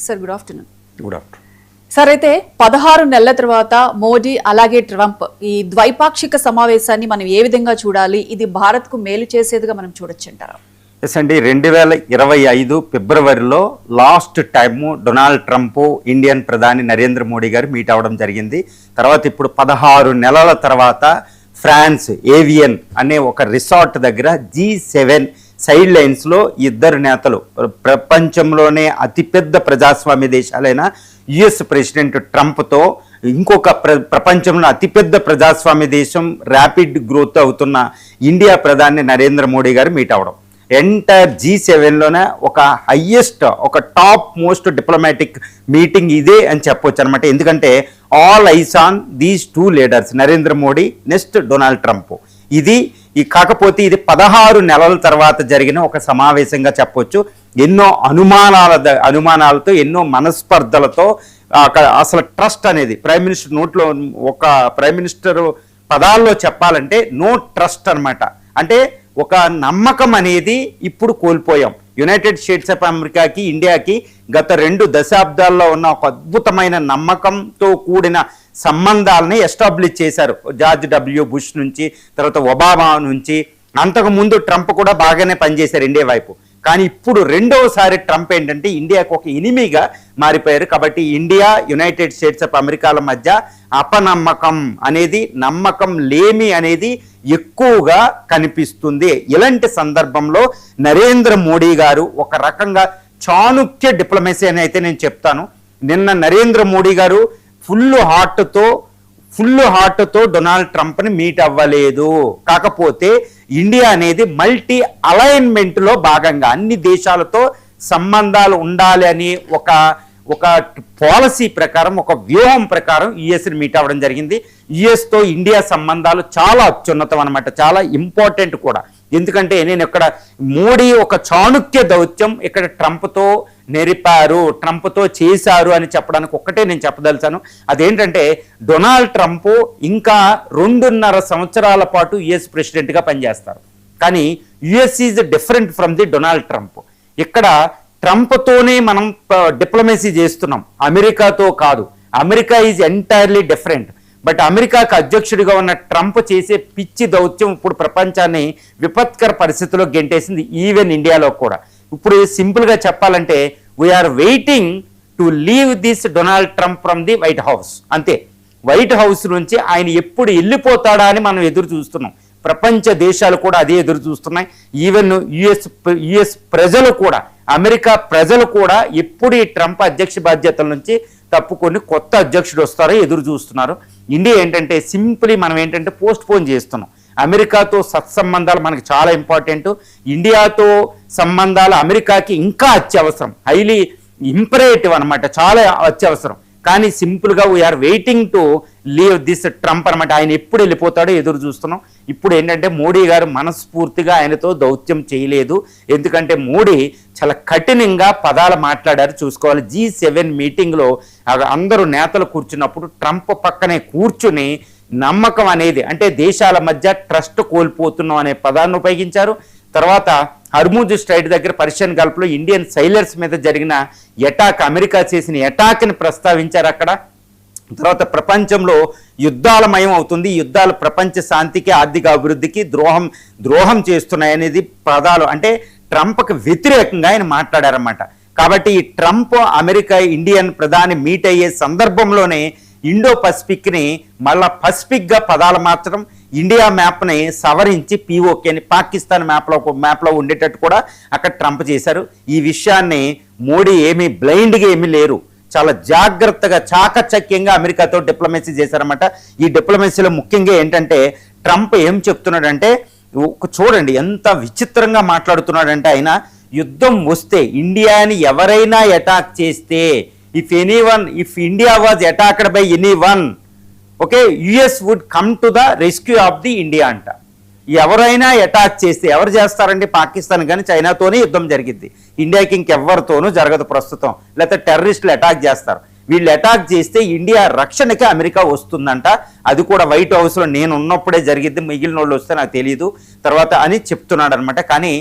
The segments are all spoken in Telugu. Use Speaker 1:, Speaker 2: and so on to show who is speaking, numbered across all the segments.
Speaker 1: Sir good afternoon.
Speaker 2: Good afternoon
Speaker 1: sir, అయితే 16 నెలల తర్వాత మోడీ అలాగే ట్రంప్ ఈ ద్వైపాక్షిక సమావేశాన్ని మనం ఏ విధంగా చూడాలి? ఇది భారత్కు మేలు చేసేదిగా మనం చూడొచ్చు అంటారా?
Speaker 2: ఎస్ అండి, 2025 ఫిబ్రవరిలో last time Donald Trump Indian ప్రధాని నరేంద్ర మోడీ గారు మీట్ అవ్వడం జరిగింది. తర్వాత ఇప్పుడు 16 నెలల తర్వాత ఫ్రాన్స్ ఏవియన్ అనే ఒక రిసార్ట్ దగ్గర G7 సైడ్ లైన్స్లో ఇద్దరు నేతలు, ప్రపంచంలోనే అతిపెద్ద ప్రజాస్వామ్య దేశాలైన యుఎస్ ప్రెసిడెంట్ ట్రంప్తో ఇంకొక ప్రపంచంలో అతిపెద్ద ప్రజాస్వామ్య దేశం ర్యాపిడ్ గ్రోత్ అవుతున్న ఇండియా ప్రధాని నరేంద్ర మోడీ గారు మీట్ అవ్వడం. ఎంటైర్ G7లోనే ఒక హయ్యెస్ట్, ఒక టాప్ మోస్ట్ డిప్లొమాటిక్ మీటింగ్ ఇదే అని చెప్పొచ్చు అనమాట. ఎందుకంటే all eyes on these two leaders, Narendra Modi next Donald Trump. కాకపోతే ఇది 16 నెలల తర్వాత జరిగిన ఒక సమావేశంగా చెప్పొచ్చు. ఎన్నో అనుమానాలతో, ఎన్నో మనస్పర్ధలతో అసలు ట్రస్ట్ అనేది ప్రైమ్ మినిస్టర్ నోట్లో, ఒక ప్రైమ్ మినిస్టర్ పదాల్లో చెప్పాలంటే నో ట్రస్ట్ అనమాట. అంటే ఒక నమ్మకం అనేది ఇప్పుడు కోల్పోయాం. యునైటెడ్ స్టేట్స్ ఆఫ్ అమెరికాకి, ఇండియాకి గత 2 దశాబ్దాల్లో ఉన్న ఒక అద్భుతమైన నమ్మకంతో కూడిన సంబంధాలని ఎస్టాబ్లిష్ చేశారు. George W. బుష్ నుంచి, తర్వాత ఒబామా నుంచి, అంతకుముందు ట్రంప్ కూడా బాగానే పనిచేశారు ఇండియా వైపు. కానీ ఇప్పుడు రెండవసారి ట్రంప్ ఏంటంటే ఇండియాకు ఒక ఎనిమిగా మారిపోయారు. కాబట్టి ఇండియా, యునైటెడ్ స్టేట్స్ ఆఫ్ అమెరికాల మధ్య అపనమ్మకం అనేది, నమ్మకం లేమి అనేది ఎక్కువగా కనిపిస్తుంది. ఇలాంటి సందర్భంలో నరేంద్ర మోడీ గారు ఒక రకంగా చాణుక్య డిప్లొమసీ అని అయితే నేను చెప్తాను. నిన్న నరేంద్ర మోడీ గారు ఫుల్ హార్ట్తో డొనాల్డ్ ట్రంప్ని మీట్ అవ్వలేదు. కాకపోతే ఇండియా అనేది మల్టీ అలైన్మెంట్లో భాగంగా అన్ని దేశాలతో సంబంధాలు ఉండాలి అని ఒక పాలసీ ప్రకారం, ఒక వ్యూహం ప్రకారం యుఎస్ని మీట్ అవ్వడం జరిగింది. యుఎస్తో ఇండియా సంబంధాలు చాలా అత్యున్నతం అనమాట, చాలా ఇంపార్టెంట్ కూడా. ఎందుకంటే నేను ఇక్కడ మోడీ ఒక చాణుక్య దౌత్యం ఇక్కడ ట్రంప్తో నెరిపారు, ట్రంప్తో చేశారు అని చెప్పడానికి ఒక్కటే నేను చెప్పదలిచాను. అదేంటంటే డొనాల్డ్ ట్రంప్ ఇంకా 2.5 సంవత్సరాల పాటు యుఎస్ ప్రెసిడెంట్గా పనిచేస్తారు. కానీ US is different from the Donald Trump. ఇక్కడ ట్రంప్తోనే మనం డిప్లొమసీ చేస్తున్నాం, అమెరికాతో కాదు. America is entirely different. But అమెరికాకు అధ్యక్షుడిగా ఉన్న ట్రంప్ చేసే పిచ్చి దౌత్యం ఇప్పుడు ప్రపంచాన్ని విపత్కర పరిస్థితుల్లో గెంటేసింది, ఈవెన్ ఇండియాలో కూడా. ఇప్పుడు సింపుల్గా చెప్పాలంటే we are waiting to leave this Donald Trump from the White House. అంతే, వైట్ హౌస్ నుంచి ఆయన ఎప్పుడు వెళ్ళిపోతాడా అని మనం ఎదురు చూస్తున్నాం. ప్రపంచ దేశాలు కూడా అదే ఎదురు చూస్తున్నాయి. ఈవెన్ యుఎస్ ప్రజలు కూడా, అమెరికా ప్రజలు కూడా ఎప్పుడు ఈ ట్రంప్ అధ్యక్ష బాధ్యతల నుంచి తప్పుకొని కొత్త అధ్యక్షుడు వస్తారో ఎదురు చూస్తున్నారు. ఇండియా ఏంటంటే సింపుల్లీ మనం ఏంటంటే పోస్ట్ పోన్ చేస్తున్నాం. అమెరికాతో సత్సంబంధాలు మనకి చాలా ఇంపార్టెంట్. ఇండియాతో సంబంధాలు అమెరికాకి ఇంకా అత్యవసరం, హైలీ ఇంపరేటివ్ అనమాట, చాలా అత్యవసరం. కానీ సింపుల్గా we are waiting to leave this Trump అనమాట. ఆయన ఎప్పుడు వెళ్ళిపోతాడో ఎదురు చూస్తున్నాం. ఇప్పుడు ఏంటంటే మోడీ గారు మనస్ఫూర్తిగా ఆయనతో దౌత్యం చేయలేదు. ఎందుకంటే మోడీ చాలా కఠినంగా పదాలు మాట్లాడారు, చూసుకోవాలి. G7 మీటింగ్లో అందరూ నేతలు కూర్చున్నప్పుడు ట్రంప్ పక్కనే కూర్చుని నమ్మకం అనేది, అంటే దేశాల మధ్య ట్రస్ట్ కోల్పోతున్నాం అనే పదాన్ని ఉపయోగించారు. తర్వాత హర్ముజ్ స్ట్రైట్ దగ్గర పర్షియన్ గల్ఫ్లో ఇండియన్ సైలర్స్ మీద జరిగిన అటాక్, అమెరికా చేసిన అటాక్ని ప్రస్తావించారు అక్కడ. తర్వాత ప్రపంచంలో యుద్ధాలమయం అవుతుంది, యుద్ధాలు ప్రపంచ శాంతికి, ఆర్థిక అభివృద్ధికి ద్రోహం చేస్తున్నాయనేది పదాలు, అంటే ట్రంప్కి వ్యతిరేకంగా ఆయన మాట్లాడారన్నమాట. కాబట్టి ఈ ట్రంప్ అమెరికా ఇండియన్ ప్రధాని మీట్ అయ్యే సందర్భంలోనే ఇండో పసిఫిక్ని మళ్ళా పసిఫిక్గా పదాలు మార్చడం, ఇండియా మ్యాప్ని సవరించి POKని పాకిస్తాన్ మ్యాప్లో ఉండేటట్టు కూడా అక్కడ ట్రంప్ చేశారు. ఈ విషయాన్ని మోడీ ఏమీ బ్లైండ్గా ఏమీ లేరు, చాలా జాగ్రత్తగా చాకచక్యంగా అమెరికాతో డిప్లొమసీ చేశారన్నమాట. ఈ డిప్లొమసీలో ముఖ్యంగా ఏంటంటే ట్రంప్ ఏం చెప్తున్నాడంటే, చూడండి ఎంత విచిత్రంగా మాట్లాడుతున్నాడంటే, ఆయన యుద్ధం వస్తే ఇండియాని ఎవరైనా అటాక్ చేస్తే, if India was attacked by anyone, okay, US would come to the rescue of the India అంట. ఎవరైనా అటాక్ చేస్తే, ఎవరు చేస్తారండి? పాకిస్తాన్ కానీ చైనాతోనే యుద్ధం జరిగింది, ఇండియాకి ఇంకెవ్వరితోనూ జరగదు ప్రస్తుతం. లేకపోతే టెర్రరిస్టులు అటాక్ చేస్తారు. వీళ్ళు అటాక్ చేస్తే ఇండియా రక్షణకి అమెరికా వస్తుందంట. అది కూడా వైట్ హౌస్లో నేను ఉన్నప్పుడే జరిగింది, మిగిలిన వాళ్ళు వస్తే నాకు తెలియదు తర్వాత అని చెప్తున్నాడు అనమాట. కానీ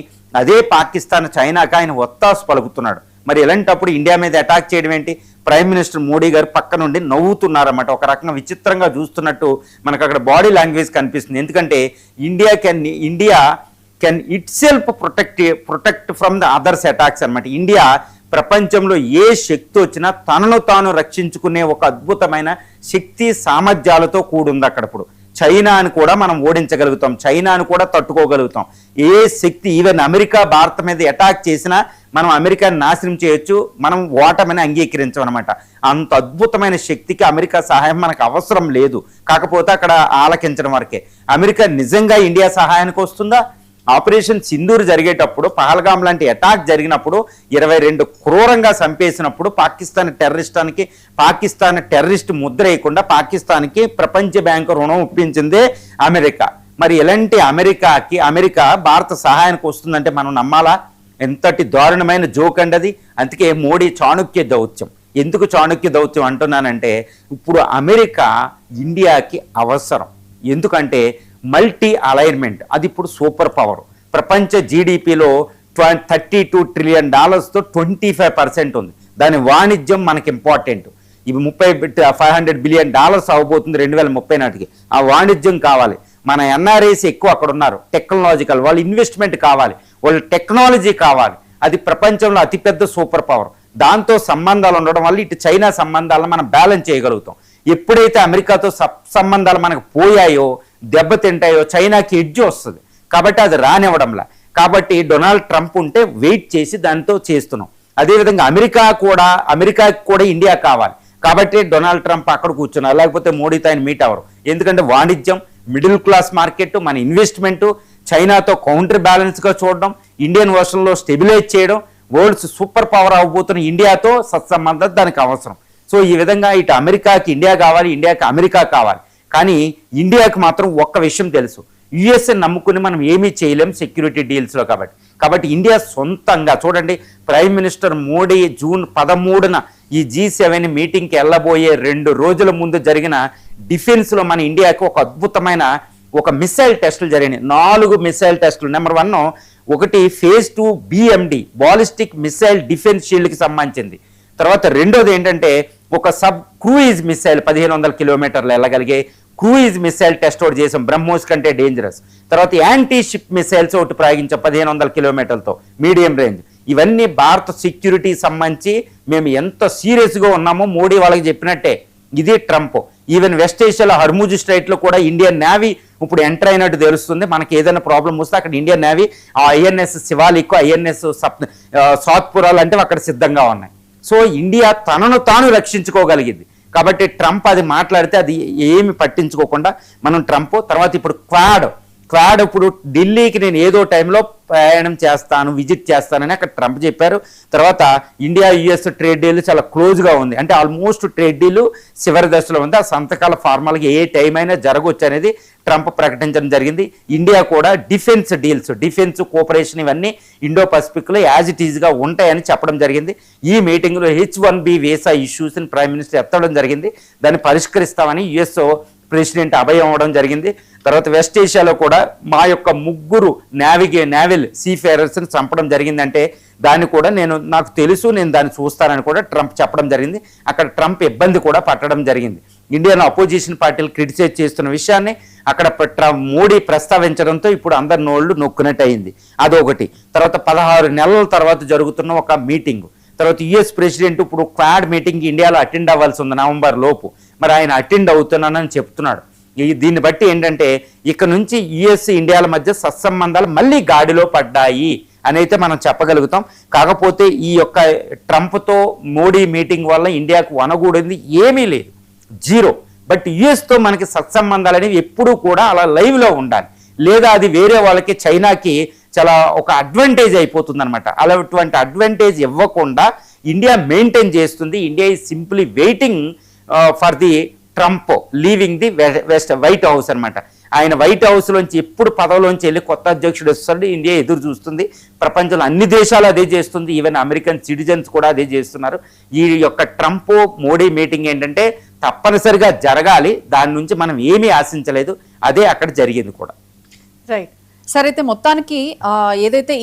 Speaker 2: అదే పాకిస్తాన్ చైనాకి ఆయన ఒత్తాసు పలుకుతున్నాడు. మరి ఇలాంటప్పుడు ఇండియా మీద అటాక్ చేయడం ఏంటి? ప్రైమ్ మినిస్టర్ మోడీ గారు పక్క నుండి నవ్వుతున్నారన్నమాట, ఒక రకంగా విచిత్రంగా చూస్తున్నట్టు మనకు అక్కడ బాడీ లాంగ్వేజ్ కనిపిస్తుంది. ఎందుకంటే India can it self protect from the others attacks అనమాట. ఇండియా ప్రపంచంలో ఏ శక్తి వచ్చినా తనను తాను రక్షించుకునే ఒక అద్భుతమైన శక్తి సామర్థ్యాలతో కూడుంది అక్కడ. ఇప్పుడు చైనాను కూడా మనం ఓడించగలుగుతాం, చైనాను కూడా తట్టుకోగలుగుతాం. ఏ శక్తి ఈవెన్ అమెరికా భారత్ మీద అటాక్ చేసినా మనం అమెరికాని నాశనం చేయొచ్చు, మనం ఓటమని అంగీకరించమన్నమాట. అంత అద్భుతమైన శక్తికి అమెరికా సహాయం మనకు అవసరం లేదు. కాకపోతే అక్కడ ఆలకించడం వరకే. అమెరికా నిజంగా ఇండియా సహాయానికి వస్తుందా? ఆపరేషన్ సింధూర్ జరిగేటప్పుడు, పహల్గాం లాంటి అటాక్ జరిగినప్పుడు 22 క్రూరంగా చంపేసినప్పుడు పాకిస్తాన్ టెర్రరిస్ట్ ముద్ర వేయకుండా పాకిస్తాన్కి ప్రపంచ బ్యాంకు రుణం ఒప్పించిందే అమెరికా. మరి ఇలాంటి అమెరికా భారత సహాయానికి వస్తుందంటే మనం నమ్మాలా? ఎంతటి దారుణమైన జోక్ అండి అది. అందుకే మోడీ చాణుక్య దౌత్యం. ఎందుకు చాణుక్య దౌత్యం అంటున్నానంటే, ఇప్పుడు అమెరికా ఇండియాకి అవసరం. ఎందుకంటే మల్టీ అలైన్మెంట్ అది ఇప్పుడు సూపర్ పవర్. ప్రపంచ జీడిపిలో $32 ట్రిలియన్ 25% ఉంది. దాని వాణిజ్యం మనకి ఇంపార్టెంట్. ఇవి $500 బిలియన్ అవబోతుంది 2030 నాటికి. ఆ వాణిజ్యం కావాలి. మన ఎన్ఆర్ఐస్ ఎక్కువ అక్కడ ఉన్నారు, టెక్నాలజికల్, వాళ్ళు ఇన్వెస్ట్మెంట్ కావాలి, వాళ్ళు టెక్నాలజీ కావాలి. అది ప్రపంచంలో అతిపెద్ద సూపర్ పవర్. దాంతో సంబంధాలు ఉండడం వల్ల ఇటు చైనా సంబంధాలను మనం బ్యాలెన్స్ చేయగలుగుతాం. ఎప్పుడైతే అమెరికాతో సంబంధాలు మనకు పోయాయో, దెబ్బతింటాయో, చైనాకి ఎడ్జ్ వస్తుంది. కాబట్టి అది రానివ్వడంలా. కాబట్టి డొనాల్డ్ ట్రంప్ ఉంటే వెయిట్ చేసి దాంతో చేస్తున్నాం. అదేవిధంగా అమెరికాకి కూడా ఇండియా కావాలి. కాబట్టి డొనాల్డ్ ట్రంప్ అక్కడ కూర్చున్నారు, లేకపోతే మోడీతో ఆయన మీట్ అవ్వరు. ఎందుకంటే వాణిజ్యం, మిడిల్ క్లాస్ మార్కెట్, మన ఇన్వెస్ట్మెంట్, చైనాతో కౌంటర్ బ్యాలెన్స్గా చూడడం, ఇండియన్ వర్షన్లో స్టెబిలైజ్ చేయడం, వరల్డ్స్ సూపర్ పవర్ అవ్వబోతున్న ఇండియాతో సత్సంబంధం దానికి అవసరం. సో ఈ విధంగా ఇటు అమెరికాకి ఇండియా కావాలి, ఇండియాకి అమెరికా కావాలి. కానీ ఇండియాకి మాత్రం ఒక్క విషయం తెలుసు, యుఎస్ఏ నమ్ముకుని మనం ఏమీ చేయలేం సెక్యూరిటీ డీల్స్లో. కాబట్టి ఇండియా సొంతంగా చూడండి, ప్రైమ్ మినిస్టర్ మోడీ జూన్ 13న ఈ G7 మీటింగ్కి వెళ్ళబోయే 2 రోజుల ముందు జరిగిన డిఫెన్స్లో మన ఇండియాకి ఒక అద్భుతమైన మిసైల్ టెస్టులు జరిగినాయి. 4 మిసైల్ టెస్టులు. నెంబర్ 1 ఒకటి phase 2 BMD ballistic missile defence షీల్డ్కి సంబంధించింది. తర్వాత రెండోది ఏంటంటే ఒక సబ్ క్రూయిజ్ మిసైల్ 1500 కిలోమీటర్లు వెళ్ళగలిగే క్రూయిజ్ మిసైల్ టెస్ట్ ఒకటి చేసాం, బ్రహ్మోస్ కంటే డేంజరస్. తర్వాత యాంటీ షిప్ మిసైల్స్ ఒకటి ప్రయోగించాం 1500 కిలోమీటర్లతో, మీడియం రేంజ్. ఇవన్నీ భారత సెక్యూరిటీ సంబంధించి మేము ఎంత సీరియస్గా ఉన్నామో మోడీ వాళ్ళకి చెప్పినట్టే. ఇది ట్రంప్. ఈవెన్ వెస్ట్ ఏషియాలో హర్ముజ్ స్ట్రైట్లో కూడా ఇండియన్ నేవీ ఇప్పుడు ఎంటర్ అయినట్టు తెలుస్తుంది. మనకి ఏదైనా ప్రాబ్లం వస్తే అక్కడ Indian navy INS Shivalik, INS సాత్పురాలు అంటే అక్కడ సిద్ధంగా ఉన్నాయి. సో ఇండియా తనను తాను రక్షించుకోగలిగింది. కాబట్టి ట్రంప్ అది మాట్లాడితే అది ఏమి పట్టించుకోకుండా మనం ట్రంప్. తర్వాత ఇప్పుడు క్వాడ్ ఇప్పుడు ఢిల్లీకి నేను ఏదో టైంలో ప్రయాణం చేస్తాను, విజిట్ చేస్తానని అక్కడ ట్రంప్ చెప్పారు. తర్వాత ఇండియా US ట్రేడ్ డీల్ చాలా క్లోజ్గా ఉంది, అంటే ఆల్మోస్ట్ ట్రేడ్ డీల్ చివరి దశలో ఉంది. ఆ సంతకాల ఫార్మాలకి ఏ టైం అయినా జరగవచ్చు అనేది ట్రంప్ ప్రకటించడం జరిగింది. ఇండియా కూడా డిఫెన్స్ డీల్స్, డిఫెన్స్ కోఆపరేషన్ ఇవన్నీ ఇండో పసిఫిక్లో యాజ్ ఇట్ ఈజ్గా ఉంటాయని చెప్పడం జరిగింది. ఈ మీటింగ్లో H1B వీసా ఇష్యూస్ని ప్రైమ్ మినిస్టర్ ఎత్తడం జరిగింది. దాన్ని పరిష్కరిస్తామని US ప్రెసిడెంట్ అభయం అవ్వడం జరిగింది. తర్వాత వెస్ట్ ఏషియాలో కూడా మా యొక్క 3 నేవల్ సీఫేరర్స్ని చంపడం జరిగిందంటే దాన్ని కూడా నాకు తెలుసు, నేను దాన్ని చూస్తానని కూడా ట్రంప్ చెప్పడం జరిగింది. అక్కడ ట్రంప్ ఇబ్బంది కూడా పట్టడం జరిగింది. ఇండియన్ అపోజిషన్ పార్టీలు క్రిటిసైజ్ చేస్తున్న విషయాన్ని అక్కడ మోడీ ప్రస్తావించడంతో ఇప్పుడు అందరి నోళ్లు నొక్కునట్టు అయింది. అదొకటి. తర్వాత 16 నెలల తర్వాత జరుగుతున్న ఒక మీటింగ్. తర్వాత US ప్రెసిడెంట్ ఇప్పుడు క్వాడ్ మీటింగ్కి ఇండియాలో అటెండ్ అవ్వాల్సి ఉంది నవంబర్ లోపు. మరి ఆయన అటెండ్ అవుతున్నానని చెప్తున్నాడు. దీన్ని బట్టి ఏంటంటే ఇక నుంచి US ఇండియాల మధ్య సత్సంబంధాలు మళ్ళీ గాడిలో పడ్డాయి అని అయితే మనం చెప్పగలుగుతాం. కాకపోతే ఈ యొక్క ట్రంప్తో మోడీ మీటింగ్ వల్ల ఇండియాకు వనగూడింది ఏమీ లేదు, జీరో. బట్ యుఎస్తో మనకి సత్సంబంధాలు అనేవి ఎప్పుడూ కూడా అలా లైవ్లో ఉండాలి, లేదా అది వేరే వాళ్ళకి చైనాకి చాలా ఒక అడ్వాంటేజ్ అయిపోతుంది అనమాట. అలాంటి అడ్వాంటేజ్ ఇవ్వకుండా ఇండియా మెయింటైన్ చేస్తుంది. India is simply waiting for the Trump leaving the White House అనమాట. ఆయన వైట్ హౌస్లోంచి ఎప్పుడు పదవిలోంచి వెళ్ళి కొత్త అధ్యక్షుడు వస్తాడు ఇండియా ఎదురు చూస్తుంది. ప్రపంచంలో అన్ని దేశాలు అదే చేస్తుంది, ఈవెన్ అమెరికన్ సిటిజన్స్ కూడా అదే చేస్తున్నారు. ఈ యొక్క ట్రంప్ మోడీ మీటింగ్ ఏంటంటే తప్పనిసరిగా జరగాలి, దాని నుంచి మనం ఏమీ ఆశించలేదు, అదే అక్కడ జరిగింది కూడా.
Speaker 1: Right sir. అయితే మొత్తానికి ఏదైతే